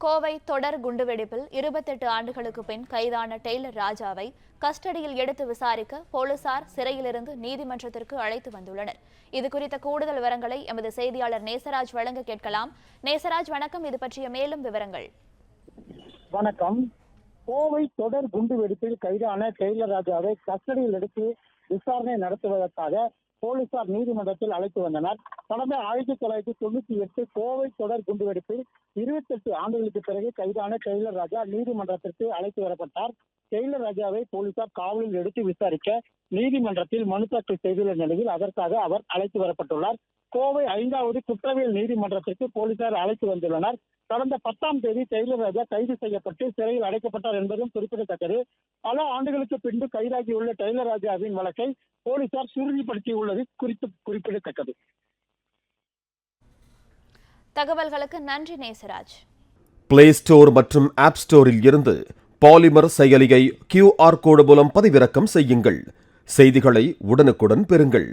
கோவை தொடர் குண்டுவெடிப்பில் 28 ஆண்டுகளுக்கு பின் கைதான டெய்லர் ராஜாவை கஸ்டடியில் எடுத்து விசாரிக்க போலீசார் சிறையிலிருந்து நீதிமன்றத்திற்கு அழைத்து வந்துள்ளனர். இதுகுறித்த கூடுதல் விவரங்களை எமது செய்தியாளர் நேசராஜ் வழங்க கேட்கலாம். நேசராஜ், வணக்கம். இது பற்றிய மேலும் விவரங்கள். வணக்கம். கோவை தொடர் குண்டுவெடிப்பில் கைதான டெய்லர் ராஜாவை கஸ்டடியில் எடுத்து விசாரணை நடத்துவதற்காக போலீசார் நீதிமன்றத்தில் அழைத்து வந்தனர். கடந்த 1998 கோவை தொடர் குண்டுவெடிப்பில் 28 ஆண்டுகளுக்கு பிறகு கைதான டெய்லர் ராஜா நீதிமன்றத்திற்கு அழைத்து வரப்பட்டார். டெய்லர் ராஜாவை போலீசார் காவலில் எடுத்து விசாரிக்க நீதிமன்றத்தில் மனு தாக்கல் செய்துள்ள நிலையில் அதற்காக அவர் அழைத்து வரப்பட்டுள்ளார். கோவை 5வது குற்றவியல் நீதிமன்றத்திற்கு போலீசார் அழைத்து வந்துள்ளனர். கடந்த 10ஆம் தேதி டெய்லர் ராஜா கைது செய்யப்பட்டு சிறையில் அடைக்கப்பட்டார் என்பதும் குறிப்பிடத்தக்கது. பல ஆண்டுகளுக்கு பின்பு கைதாகியுள்ள டெய்லர் ராஜாவின் வழக்கை போலீசார் சுருதிப்படுத்தியுள்ளது குறிப்பிடத்தக்கது. தகவல்களுக்கு நன்றி நேசராஜ். பிளே ஸ்டோர் மற்றும் ஆப் ஸ்டோரில் இருந்து பாலிமர் செயலியை QR கோடு மூலம் பதிவிறக்கம் செய்யுங்கள். செய்திகளை உடனுக்குடன் பெறுங்கள்.